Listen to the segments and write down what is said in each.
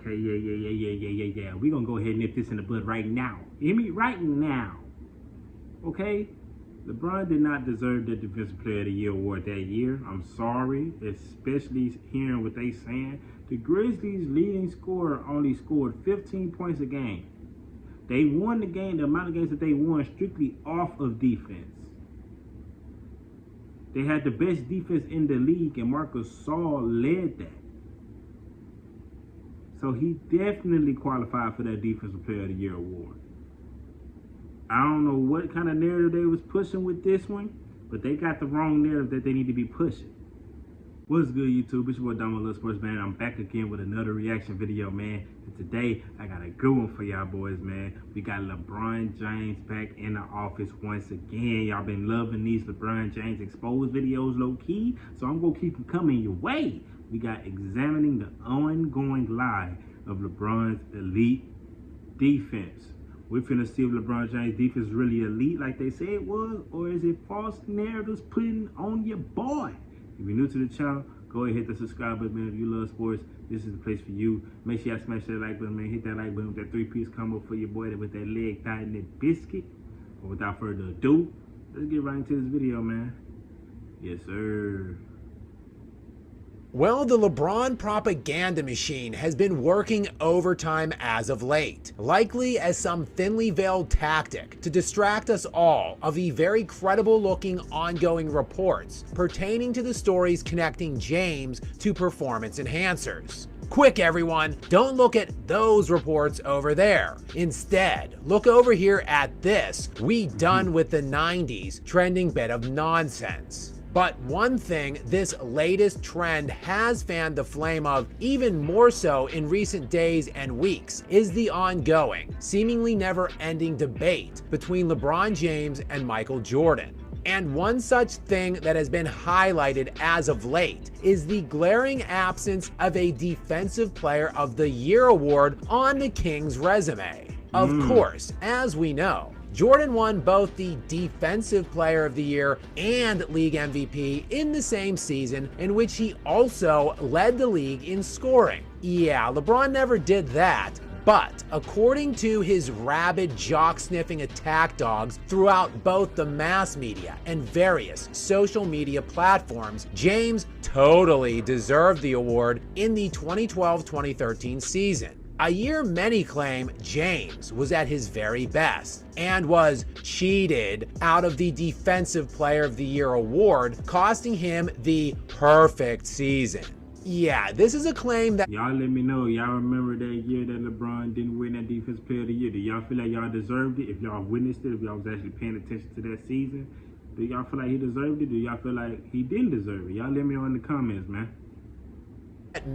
okay, yeah. We're gonna go ahead and nip this in the bud right now. You hear me? Right now. Okay? LeBron did not deserve the Defensive Player of the Year award that year. I'm sorry, especially hearing what they saying. The Grizzlies' leading scorer only scored 15 points a game. They won the game, the amount of games that they won strictly off of defense. They had the best defense in the league, and Gasol led that. So he definitely qualified for that Defensive Player of the Year award. I don't know what kind of narrative they was pushing with this one, but they got the wrong narrative that they need to be pushing. What's good, YouTube? It's your boy Damo Little Sports, man. I'm back again with another reaction video, man. And today, I got a good one for y'all boys, man. We got LeBron James back in the office once again. Y'all been loving these LeBron James exposed videos low-key, so I'm going to keep them coming your way. We got examining the ongoing lie of LeBron's elite defense. We're finna see if LeBron James' defense is really elite like they say it was, or is it false narratives putting on your boy? If you're new to the channel, go ahead and hit the subscribe button, man. If you love sports, this is the place for you. Make sure y'all smash that like button, man. Hit that like button with that three-piece combo for your boy with that leg thigh and that biscuit. But without further ado, let's get right into this video, man. Yes, sir. Well, the LeBron propaganda machine has been working overtime as of late, likely as some thinly veiled tactic to distract us all of the very credible-looking ongoing reports pertaining to the stories connecting James to performance enhancers. Quick everyone, don't look at those reports over there. Instead, look over here at this "we done with the 90s" trending bit of nonsense. But one thing this latest trend has fanned the flame of even more so in recent days and weeks is the ongoing, seemingly never-ending debate between LeBron James and Michael Jordan. And one such thing that has been highlighted as of late is the glaring absence of a Defensive Player of the Year award on the Kings' resume. Of course, as we know, Jordan won both the Defensive Player of the Year and League MVP in the same season, in which he also led the league in scoring. Yeah, LeBron never did that, but according to his rabid jock-sniffing attack dogs throughout both the mass media and various social media platforms, James totally deserved the award in the 2012-2013 season. A year many claim James was at his very best and was cheated out of the Defensive Player of the Year award, costing him the perfect season. Yeah, this is a claim that... Y'all let me know. Y'all remember that year that LeBron didn't win that Defensive Player of the Year? Do y'all feel like y'all deserved it? If y'all witnessed it, if y'all was actually paying attention to that season, do y'all feel like he deserved it? Do y'all feel like he didn't deserve it? Y'all let me know in the comments, man.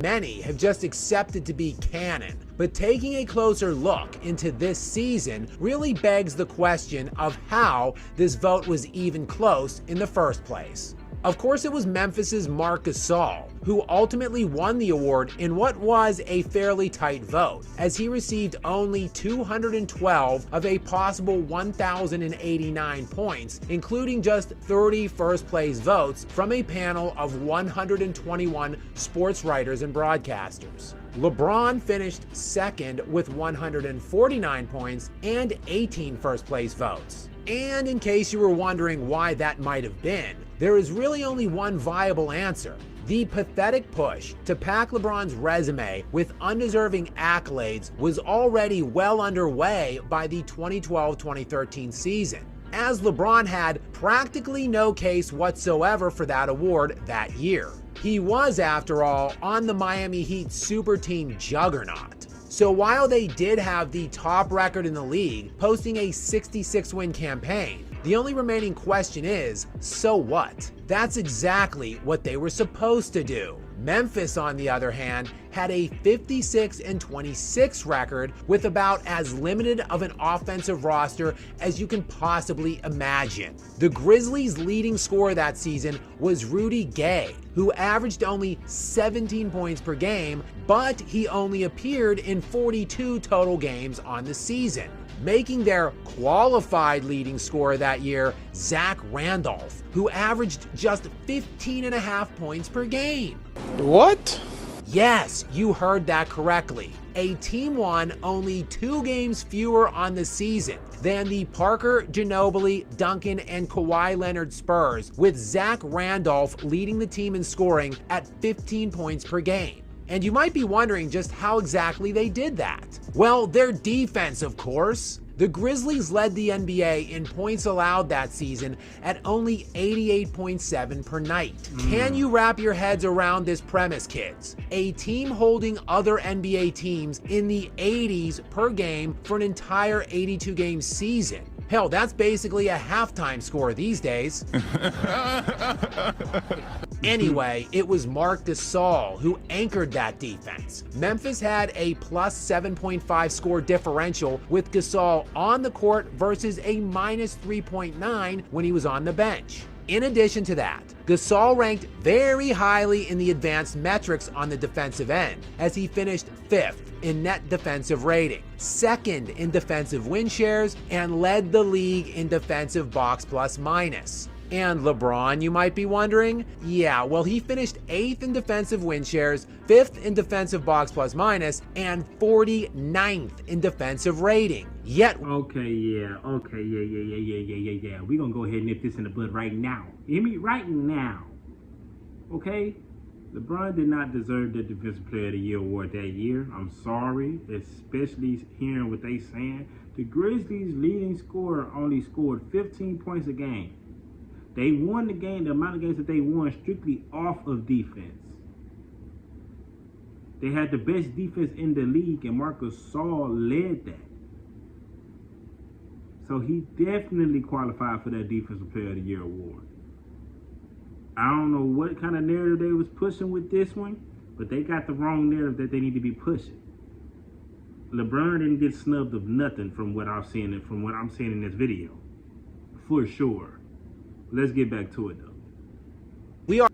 Many have just accepted to be canon, but taking a closer look into this season really begs the question of how this vote was even close in the first place. Of course, it was Memphis's Marc Gasol who ultimately won the award in what was a fairly tight vote, as he received only 212 of a possible 1,089 points, including just 30 first-place votes from a panel of 121 sports writers and broadcasters. LeBron finished second with 149 points and 18 first-place votes. And in case you were wondering why that might have been, there is really only one viable answer. The pathetic push to pack LeBron's resume with undeserving accolades was already well underway by the 2012-2013 season, as LeBron had practically no case whatsoever for that award that year. He was, after all, on the Miami Heat super team juggernaut. So while they did have the top record in the league, posting a 66-win campaign, the only remaining question is, so what? That's exactly what they were supposed to do. Memphis, on the other hand, had a 56-26 record with about as limited of an offensive roster as you can possibly imagine. The Grizzlies' leading scorer that season was Rudy Gay, who averaged only 17 points per game, but he only appeared in 42 total games on the season, making their qualified leading scorer that year Zach Randolph, who averaged just 15.5 points per game. What? Yes, you heard that correctly. a team won only 2 games fewer on the season than the Parker, Ginobili, Duncan, and Kawhi Leonard Spurs, with Zach Randolph leading the team in scoring at 15 points per game. And you might be wondering just how exactly they did that. Well, their defense, of course. The Grizzlies led the NBA in points allowed that season at only 88.7 per night. Can you wrap your heads around this premise, kids? A team holding other NBA teams in the 80s per game for an entire 82-game season. Hell, that's basically a halftime score these days. Anyway, it was Marc Gasol who anchored that defense. Memphis had a plus 7.5 score differential with Gasol on the court versus a minus 3.9 when he was on the bench. In addition to that, Gasol ranked very highly in the advanced metrics on the defensive end, as he finished 5th in net defensive rating, 2nd in defensive win shares, and led the league in defensive box plus minus. And LeBron, you might be wondering? Yeah, well, he finished 8th in defensive win shares, 5th in defensive box plus minus, and 49th in defensive rating. Yet, Yeah. We're gonna go ahead and nip this in the bud right now. You hear me? Right now. Okay? LeBron did not deserve the Defensive Player of the Year award that year. I'm sorry, especially hearing what they saying. The Grizzlies' leading scorer only scored 15 points a game. They won the game, the amount of games that they won, strictly off of defense. They had the best defense in the league, and Marc Gasol led that. So he definitely qualified for that Defensive Player of the Year award. I don't know what kind of narrative they was pushing with this one, but they got the wrong narrative that they need to be pushing. LeBron didn't get snubbed of nothing from what I'm seeing in this video, for sure. Let's get back to it though. we are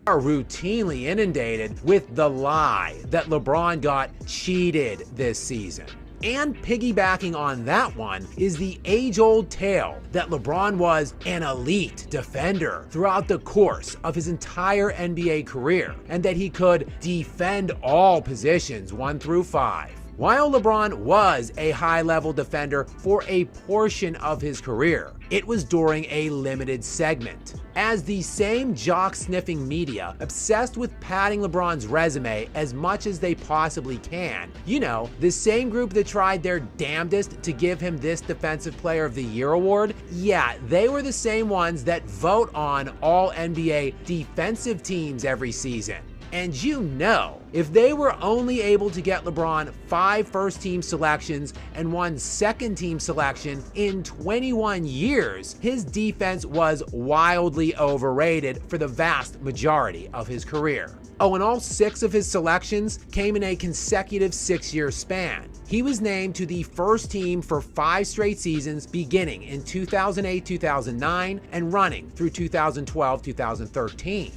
routinely inundated with the lie that LeBron got cheated this season. And piggybacking on that one is the age-old tale that LeBron was an elite defender throughout the course of his entire NBA career, and that he could defend all positions 1 through 5. While LeBron was a high-level defender for a portion of his career, it was during a limited segment. As the same jock-sniffing media obsessed with padding LeBron's resume as much as they possibly can, you know, the same group that tried their damnedest to give him this Defensive Player of the Year award, yeah, they were the same ones that vote on all NBA defensive teams every season. And you know, if they were only able to get LeBron 5 first-team selections and 1 second-team selection in 21 years, his defense was wildly overrated for the vast majority of his career. Oh, and all 6 of his selections came in a consecutive 6-year span. He was named to the first team for 5 straight seasons beginning in 2008-2009 and running through 2012-2013.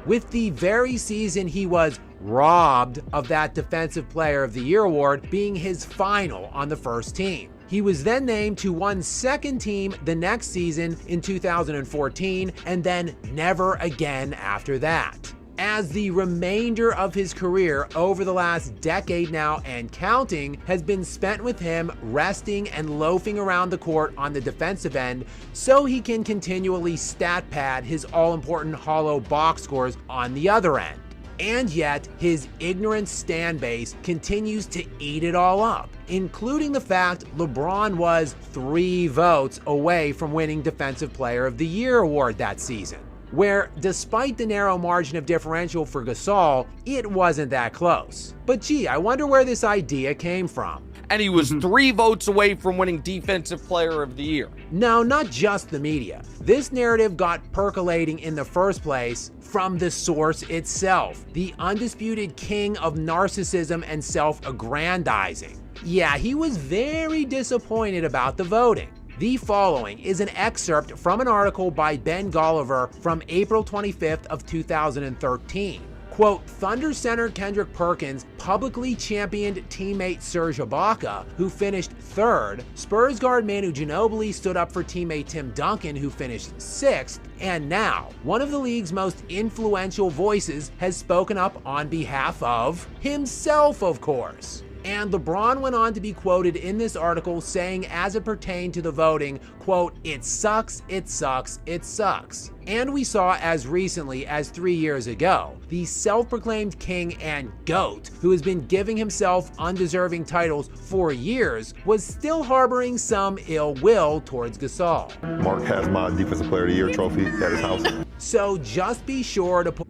With the very season he was robbed of that Defensive Player of the Year award being his final on the first team. He was then named to 1 second team the next season in 2014, and then never again after that. As the remainder of his career over the last decade now and counting has been spent with him resting and loafing around the court on the defensive end so he can continually stat pad his all-important hollow box scores on the other end. And yet, his ignorant stan base continues to eat it all up, including the fact LeBron was 3 votes away from winning Defensive Player of the Year award that season, where despite the narrow margin of differential for Gasol, it wasn't that close. But gee, I wonder where this idea came from. And he was 3 votes away from winning Defensive Player of the Year. No, not just the media. This narrative got percolating in the first place from the source itself, the undisputed king of narcissism and self-aggrandizing. Yeah, he was very disappointed about the voting. The following is an excerpt from an article by Ben Golliver from April 25th of 2013. Quote, Thunder center Kendrick Perkins publicly championed teammate Serge Ibaka, who finished 3rd. Spurs guard Manu Ginobili stood up for teammate Tim Duncan, who finished 6th. And now, one of the league's most influential voices has spoken up on behalf of himself, of course. And LeBron went on to be quoted in this article saying, as it pertained to the voting, quote, "It sucks, it sucks, it sucks." And we saw as recently as 3 years ago, the self-proclaimed king and GOAT, who has been giving himself undeserving titles for years, was still harboring some ill will towards Gasol. Mark has my Defensive Player of the Year trophy at his house. So just be sure to put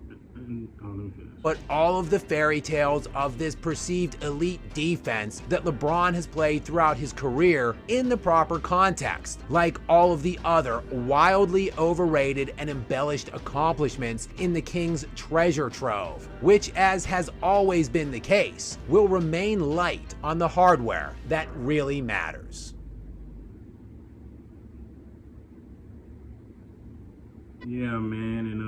all of the fairy tales of this perceived elite defense that LeBron has played throughout his career in the proper context, like all of the other wildly overrated and embellished accomplishments in the King's treasure trove, which, as has always been the case, will remain light on the hardware that really matters. Yeah, man, and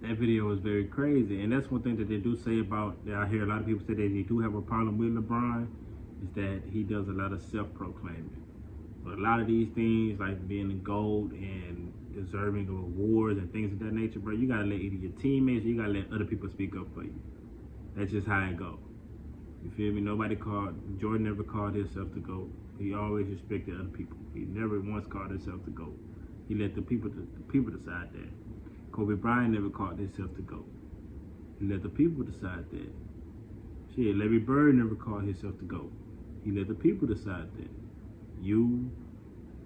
that video was very crazy, and that's one thing that they do say about, I hear a lot of people say that they do have a problem with LeBron, is that he does a lot of self-proclaiming. But a lot of these things, like being the GOAT and deserving of awards and things of that nature, bro, you gotta let either your teammates or you gotta let other people speak up for you. That's just how it goes. You feel me? Jordan never called himself the GOAT. He always respected other people. He never once called himself the GOAT. He let the people decide that. Kobe Bryant never called himself the GOAT. He let the people decide that. Shit, Larry Bird never called himself the GOAT. He let the people decide that. You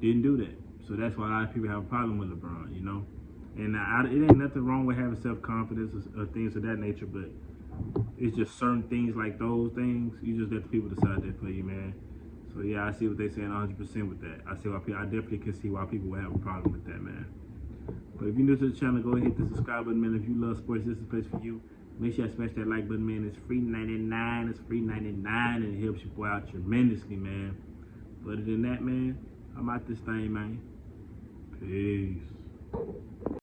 didn't do that. So that's why a lot of people have a problem with LeBron, you know? And it ain't nothing wrong with having self-confidence or things of that nature, but it's just certain things like those things, you just let the people decide that for you, man. So yeah, I see what they're saying 100% with that. I definitely can see why people would have a problem with that, man. But if you're new to the channel, go ahead and hit the subscribe button, man. If you love sports, this is the place for you. Make sure you smash that like button, man. It's free 99. It's free 99, and it helps your boy out tremendously, man. But other than that, man, I'm out this thing, man. Peace.